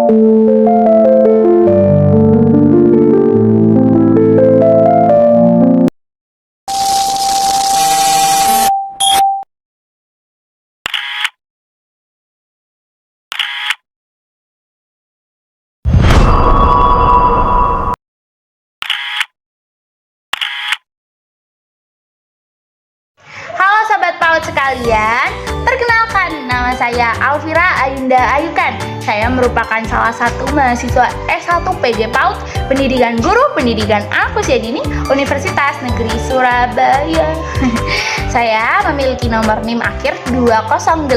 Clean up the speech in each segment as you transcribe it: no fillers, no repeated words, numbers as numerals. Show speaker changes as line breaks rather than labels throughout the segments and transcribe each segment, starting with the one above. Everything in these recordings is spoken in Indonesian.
Halo Sobat PAUD sekalian, perkenalkan nama saya Alvira Ayunda Ayukan. Saya merupakan salah satu mahasiswa S1 PG PAUD Pendidikan Guru Pendidikan Anak Usia Dini Universitas Negeri Surabaya. Saya memiliki nomor NIM akhir 208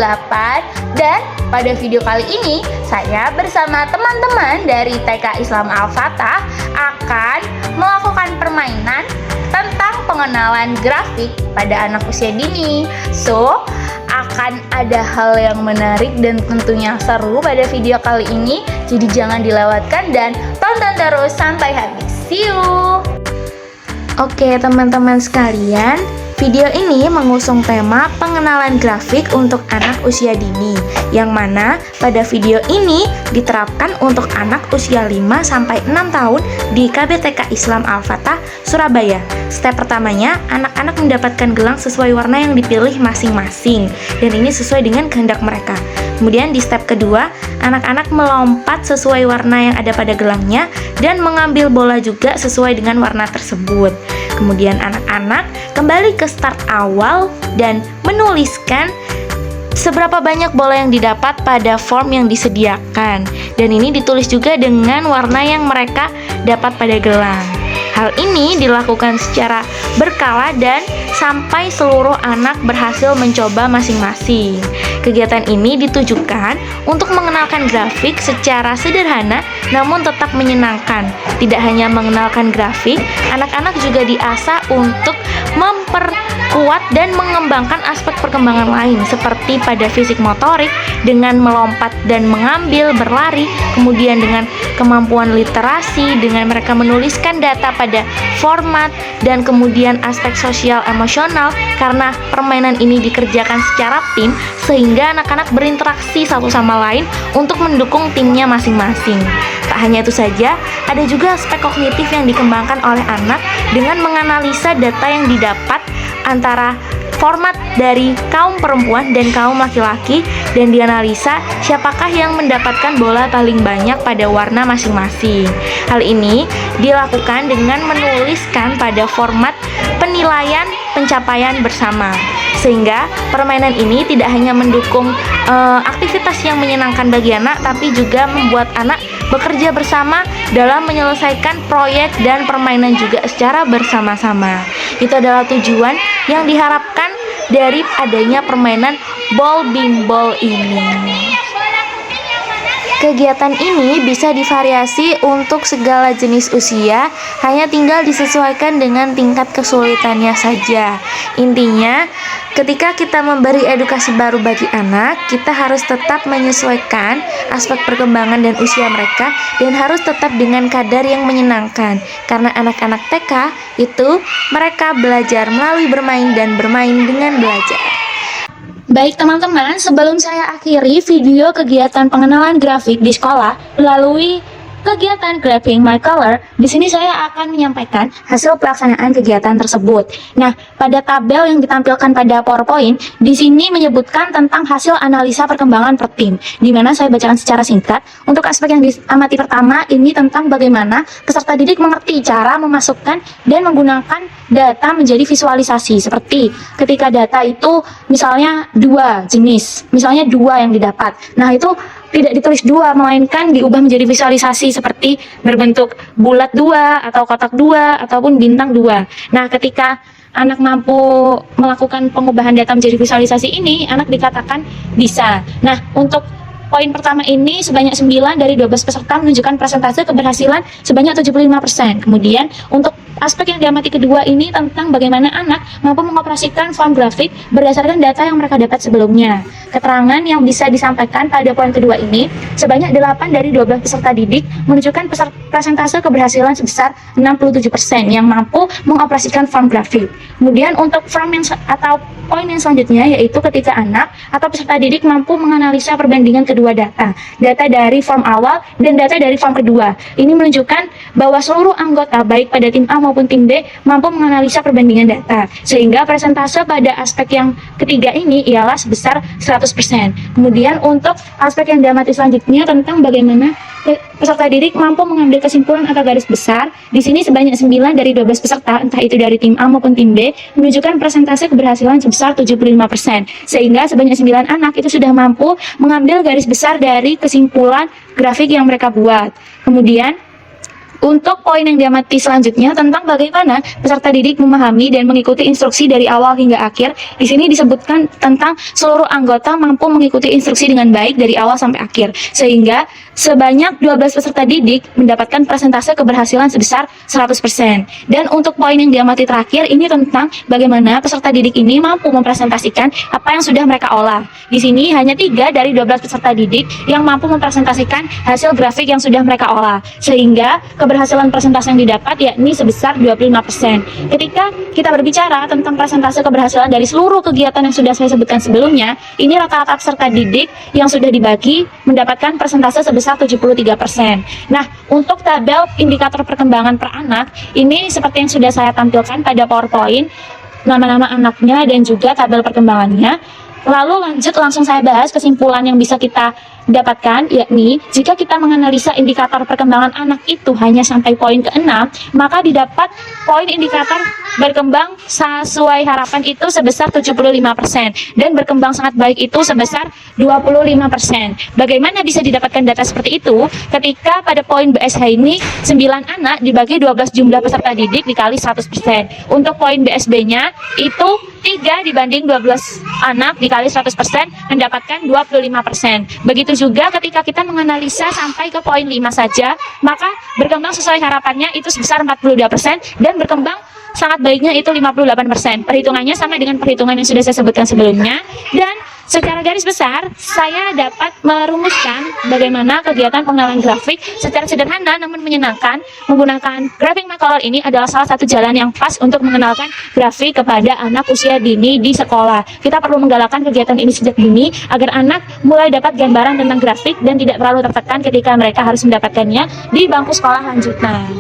dan pada video kali ini saya bersama teman-teman dari TK Islam Al-Fatah akan melakukan permainan tentang pengenalan grafik pada anak usia dini. So, akan ada hal yang menarik dan tentunya seru pada video kali ini. Jadi jangan dilewatkan dan tonton terus sampai habis. See you. Oke teman-teman sekalian, video ini mengusung tema pengenalan grafik untuk anak usia dini, yang mana pada video ini diterapkan untuk anak usia 5-6 tahun di KBTK Islam Al-Fatah, Surabaya. Step pertamanya, anak-anak mendapatkan gelang sesuai warna yang dipilih masing-masing, dan ini sesuai dengan kehendak mereka. Kemudian di step kedua, anak-anak melompat sesuai warna yang ada pada gelangnya dan mengambil bola juga sesuai dengan warna tersebut. Kemudian anak-anak kembali ke start awal dan menuliskan seberapa banyak bola yang didapat pada form yang disediakan. Dan ini ditulis juga dengan warna yang mereka dapat pada gelang. Hal ini dilakukan secara berkala dan sampai seluruh anak berhasil mencoba masing-masing. Kegiatan ini ditujukan untuk mengenalkan grafik secara sederhana namun tetap menyenangkan. Tidak hanya mengenalkan grafik, anak-anak juga diasah untuk memperkuat dan mengembangkan aspek perkembangan lain seperti pada fisik motorik dengan melompat dan mengambil, berlari, kemudian dengan kemampuan literasi dengan mereka menuliskan data pada format, dan kemudian aspek sosial emosional karena permainan ini dikerjakan secara tim sehingga anak-anak berinteraksi satu sama lain untuk mendukung timnya masing-masing. Tak hanya itu saja, ada juga aspek kognitif yang dikembangkan oleh anak dengan menganalisa data yang didapat antara format dari kaum perempuan dan kaum laki-laki dan dianalisa siapakah yang mendapatkan bola paling banyak pada warna masing-masing. Hal ini dilakukan dengan menuliskan pada format penilaian pencapaian bersama. Sehingga permainan ini tidak hanya mendukung aktivitas yang menyenangkan bagi anak, tapi juga membuat anak bekerja bersama dalam menyelesaikan proyek dan permainan juga secara bersama-sama. Itu adalah tujuan yang diharapkan dari adanya permainan ball bean ball ini. Kegiatan ini bisa divariasi untuk segala jenis usia, hanya tinggal disesuaikan dengan tingkat kesulitannya saja. Intinya, ketika kita memberi edukasi baru bagi anak, kita harus tetap menyesuaikan aspek perkembangan dan usia mereka dan harus tetap dengan kadar yang menyenangkan. Karena anak-anak TK itu mereka belajar melalui bermain dan bermain dengan belajar. Baik teman-teman, sebelum saya akhiri video kegiatan pengenalan grafik di sekolah melalui kegiatan Graphing My Color, di sini saya akan menyampaikan hasil pelaksanaan kegiatan tersebut. Nah, pada tabel yang ditampilkan pada PowerPoint, di sini menyebutkan tentang hasil analisa perkembangan per tim, di mana saya bacakan secara singkat. Untuk aspek yang diamati pertama, ini tentang bagaimana peserta didik mengerti cara memasukkan dan menggunakan data menjadi visualisasi. Seperti ketika data itu misalnya dua jenis, misalnya dua yang didapat. Nah, itu tidak ditulis dua, melainkan diubah menjadi visualisasi seperti berbentuk bulat dua, atau kotak dua, ataupun bintang dua. Nah, ketika anak mampu melakukan pengubahan data menjadi visualisasi ini, anak dikatakan bisa. Nah, untuk poin pertama ini sebanyak 9 dari 12 peserta menunjukkan persentase keberhasilan sebanyak 75%. Kemudian untuk
aspek yang diamati kedua ini tentang bagaimana anak mampu mengoperasikan form grafik berdasarkan data yang mereka dapat sebelumnya. Keterangan yang bisa disampaikan pada poin kedua ini, sebanyak 8 dari 12 peserta didik menunjukkan persentase keberhasilan sebesar 67% yang mampu mengoperasikan form grafik. Kemudian untuk form atau poin yang selanjutnya yaitu ketika anak atau peserta didik mampu menganalisa perbandingan kedua data dari form awal dan data dari form kedua. Ini menunjukkan bahwa seluruh anggota baik pada tim A maupun tim B mampu menganalisa perbandingan data, sehingga persentase pada aspek yang ketiga ini ialah sebesar 100%. Kemudian untuk aspek yang diamati selanjutnya tentang bagaimana peserta didik mampu mengambil kesimpulan atau garis besar. Di sini sebanyak 9 dari 12 peserta, entah itu dari tim A maupun tim B, menunjukkan persentase keberhasilan sebesar 75%. Sehingga sebanyak 9 anak itu sudah mampu mengambil garis besar dari kesimpulan grafik yang mereka buat. Kemudian untuk poin yang diamati selanjutnya tentang bagaimana peserta didik memahami dan mengikuti instruksi dari awal hingga akhir. Di sini disebutkan tentang seluruh anggota mampu mengikuti instruksi dengan baik dari awal sampai akhir, sehingga sebanyak 12 peserta didik mendapatkan persentase keberhasilan sebesar 100%. Dan untuk poin yang diamati terakhir ini tentang bagaimana peserta didik ini mampu mempresentasikan apa yang sudah mereka olah. Di sini hanya 3 dari 12 peserta didik yang mampu mempresentasikan hasil grafik yang sudah mereka olah, sehingga keberhasilan persentase yang didapat yakni sebesar 25%. Ketika kita berbicara tentang persentase keberhasilan dari seluruh kegiatan yang sudah saya sebutkan sebelumnya, ini rata-rata peserta didik yang sudah dibagi mendapatkan persentase sebesar 73%. Nah, untuk tabel indikator perkembangan per anak, ini seperti yang sudah saya tampilkan pada PowerPoint, nama-nama anaknya dan juga tabel perkembangannya. Lalu lanjut langsung saya bahas kesimpulan yang bisa kita dapatkan, yakni jika kita menganalisa indikator perkembangan anak itu hanya sampai poin ke-6, maka didapat poin indikator berkembang sesuai harapan itu sebesar 75% dan berkembang sangat baik itu sebesar 25%. Bagaimana bisa didapatkan data seperti itu? Ketika pada poin BSH ini 9 anak dibagi 12 jumlah peserta didik dikali 100%. Untuk poin BSB-nya itu 3 dibanding 12 anak dikali 100% mendapatkan 25%. Begitu juga ketika kita menganalisa sampai ke poin 5 saja, maka berkembang sesuai harapannya itu sebesar 42% dan berkembang sangat baiknya itu 58%. Perhitungannya sama dengan perhitungan yang sudah saya sebutkan sebelumnya. Dan secara garis besar, saya dapat merumuskan bagaimana kegiatan pengenalan grafik secara sederhana namun menyenangkan. Menggunakan grafik Macolor ini adalah salah satu jalan yang pas untuk mengenalkan grafik kepada anak usia dini di sekolah. Kita perlu menggalakkan kegiatan ini sejak dini agar anak mulai dapat gambaran tentang grafik dan tidak terlalu tertekan ketika mereka harus mendapatkannya di bangku sekolah lanjutan.